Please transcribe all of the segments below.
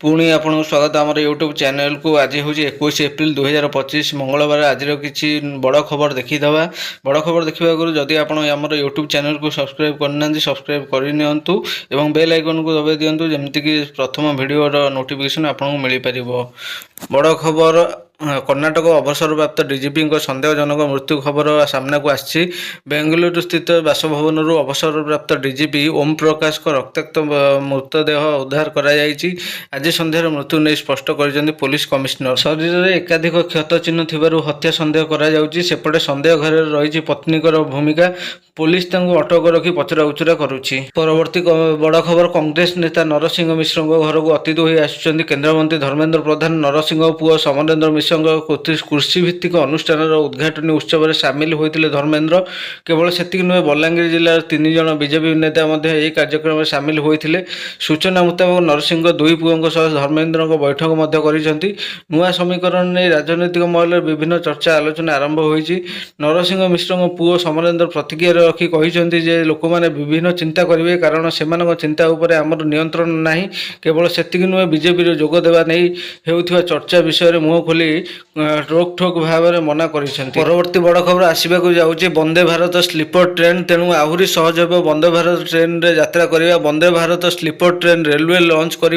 पुणी आपको स्वागत आम यूट्यूब चैनल को। आज हूँ 21 एप्रिल 2025 मंगलवार। आज किसी बड़ खबर देखीदे। बड़ खबर देखा आगे जदि आप यूट्यूब चैनल को सब्सक्राइब करना सब्सक्राइब करनी बेल आइकन को दबाई दिंतु जमीक प्रथम भिडर नोटिफिकेशन आपको मिल पार। बड़ खबर कर्णाटक अवसरप्राप्त डीजीपी सन्देहजनक मृत्यु खबर सामना को आसी। बेंगलुरु स्थित बासभवन अवसरप्राप्त डीजीपी ओम प्रकाश को रक्ताक्त मृतदेह उद्धार कराई। आज सन्ध्यार मृत्यु नहीं स्पष्ट कर पुलिस कमिश्नर। शरीर में एकाधिक क्षत चिन्ह थिबारु हत्या सन्देह कराଯାଉଛି। सेपटे सन्देह घर रही पत्नीकर भूमिका। पुलिस अटक रखी पचरा उचरा करुछि। परवर्ती बड़ खबर कांग्रेस नेता नरसिंह मिश्र घर को अतिथि होई आसुछन्ति केन्द्रमंत्री धर्मेन्द्र प्रधान। नरसिंह पुओ समरेन्द्र मिश्र कृषि भित्तिक अनुष्ठान उद्घाटनी उत्सव में सामिल होते धर्मेन्द्र। केवल सेतिक नुहे बलांगीर जिलार 3 जन बीजेपी नेता यह कार्यक्रम में सामिल होते। सूचना मुताबक नरसिंह दुई पुओं सह धर्मेन्द्र बैठक कर नुआ समीकरण नहीं राजनीतिक महल विभिन्न चर्चा आलोचना आरंभ होती। नरसिंह मिश्र पुओ समरेन्द्र प्रतिक्रिया रखी कहते जे लोक मैंने विभिन्न चिंता करेंगे कारण से चिंता उपर आमर नियंत्रण नहीं। केवल सेतिक नुहे बीजेपी जोग देवा नहीं होउथिबा चर्चा विषय मुह खोली रोक ठोक भाव में मना कर। परवर्ती बड़ खबर आसवाक जाऊँगी वंदे भारत स्लीपर ट्रेन। तेणु आहरी सहज हो वंदे भारत ट्रेन रे यात्रा करवा। Vande Bharat sleeper train railway launch कर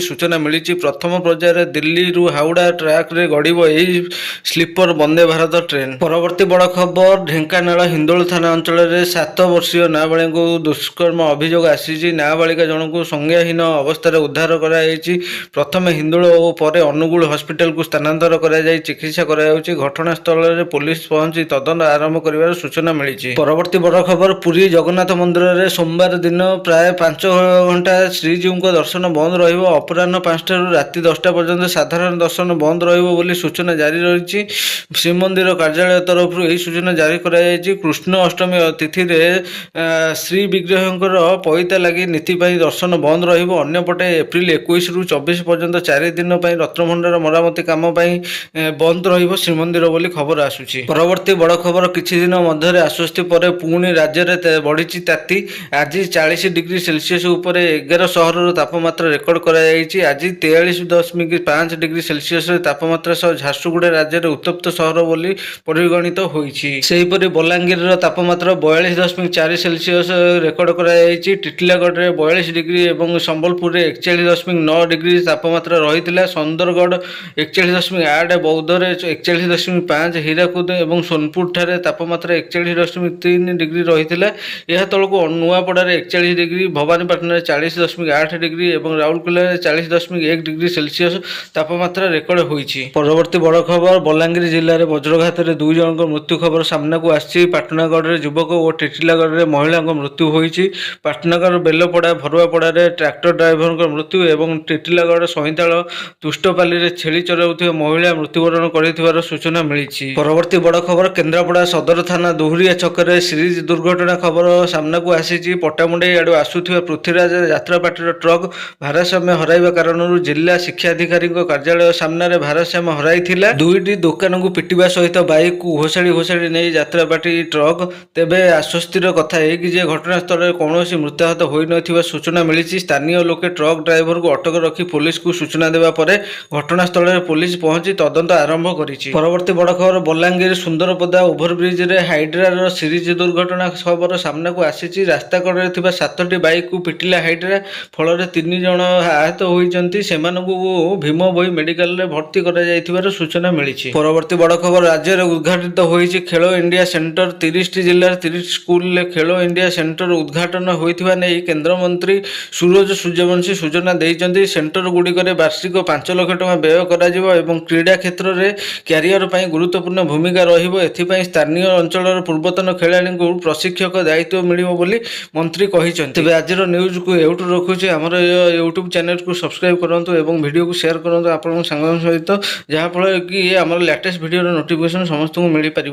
सूचना मिली। प्रथम पर्यायर दिल्ली रु हावड़ा ट्रैक रे गड़ब यही स्लीपर वंदे भारत ट्रेन। परवर्ती बड़ खबर ढेंकानाल हिंदोल थाना अंचल में 7 वर्षीय नाबालिका को दुष्कर्म अभियोग आसी। नाबालिका जनक संज्ञाहीन अवस्था उद्धार कराई। प्रथम हिंदोल और पर अनुगुल हॉस्पिटल को स्थानांतर कर चिकित्सा कराई। घटनास्थल में पुलिस पहुंची तदंत आरंभ कर सूचना मिली। परवर्ती बड़ खबर पुरी जगन्नाथ मंदिर में सोमवार दिन प्राय 5 घंटा श्रीजीव दर्शन बंद रहिबो। अपराह्न 5टा राति 10टा पर्यंत साधारण दर्शन बंद रही सूचना जारी रही। श्रीमंदिर कार्यालय तरफ यही सूचना जारी कराई। कृष्ण अष्टमी तिथि श्री विग्रहंकर पैता लगी नीति दर्शन बंद रहिबो। अन्यपटे एप्रिल 21 रु 24 पर्यंत 4 दिन रत्नभंडार मरामती काम बंद रहिबो श्रीमंदिर बोली खबर आसुची। परवर्ती बड़ खबर किछि दिन मध्य आश्वस्ति पर पुणी राज्य में बढ़ी ताती। आज 40 डिग्री सेल्सियस उपर 11 सहर तापमात्रा रेकर्ड कराई। आज 43.5 डिग्री सेल्सियस तापमात्रा सह झारसुगुड़ा राज्य में उत्तप्त सहर बोली परिगणित होईछि। सेहीपरि बलांगीर तापमात्रा 42.4 सेल्सियस रेकर्ड कराई। टिटिलागढ़ में 42 डिग्री और संबलपुर में 41.9 डिग्री तापमात्रा रही। सुंदरगढ़ 41.8, बौद्ध में 41.5, हीराकुद और सोनपुर ठारे तापमात्रा 41.3 डिग्री रही। यह तलक नुआपड़ा 41 डिग्री, भवानीपाटना 40.8 डिग्री और राउरकेला 40.1 डिग्री सेल्सियस तापमात्रा रेकर्ड होईछि। परवर्ती बड़ खबर बलांगीर जिले में वज्रघात 2 जन मृत्यु खबर सामना को आसी। पाटनागढ़ में युवक और टिटिलागढ़ में महिला मृत्यु होईछि। पाटनागढ़ बेलपड़ा भरुआपड़ा ट्रैक्टर ड्राइवर मृत्यु और टिटिलागढ़ सहिताल तुष्टपाली में छेली चराउथिबा महिला मृत्युवरण कर सूचना मिली। परवर्ती बड़ खबर केन्द्रापड़ा सदर थाना दोहरिया छकरे सीरीज दुर्घटना खबर सामना को आसी। पट्टामुंडई आड़ आसुथिबा पृथ्वीराज यात्रापाटीर ट्रक भारसाम्य हराइबा कारण जिला शिक्षाधिकारी कार्यालय सामने भारसाम्य हराइथिला। 2टी दुकान को पिटिबा सहित बाइक को घोषाड़ी घोषाड़ी नहीं यात्रापाटी ट्रक। तेबे आश्वस्तिर कथा है कि घटनास्थल में कौन मृत्याहत हो न सूचना मिली। स्थानीय लोके ट्रक ड्राइवर को अटक रखी पुलिस को सूचना देवा पर घटनास्थल में पुलिस पहुंची तदंत आरंभ करिछि। परवर्ती बड़ खबर बलांगीर सुंदरपदा ओभरब्रिज रे हाइड्रा सीरीज दुर्घटना खबर सामना को आसी। रास्ता कड़े 7टी बाइक को पिटिला हाइड्रा फल 3 जन आहत होती। भीम भोई मेडिकल में भर्ती कर सूचना मिली। परवर्ती बड़ खबर राज्य में उद्घाटित होती खेलो इंडिया सेंटर। 30टी जिलार 30 स्कूल खेलो इंडिया सेंटर उद्घाटन होता नहीं केन्द्रमंत्री सूरज सूर्यवंशी सूचना देते। सेंटर गुड़िक वार्षिक 5 लाख टଙ୍କା व्यय करा क्रीड़ा क्षेत्र में क्यारियर पर गुरुत्वपूर्ण भूमिका रही। स्थानीय अंचल पूर्वतन खेलाड़ी को प्रशिक्षक दायित्व मिलिबो बोली मंत्री कहते। आज न्यूज को एवटू रखुचे। आमर यूट्यूब चैनल को सब्सक्राइब करूँ और वीडियो को शेयर करूँ आपण सांग सहित जहाँफल कि आम लेटेस्ट वीडियो नोटिफिकेशन समस्त को मिल पार।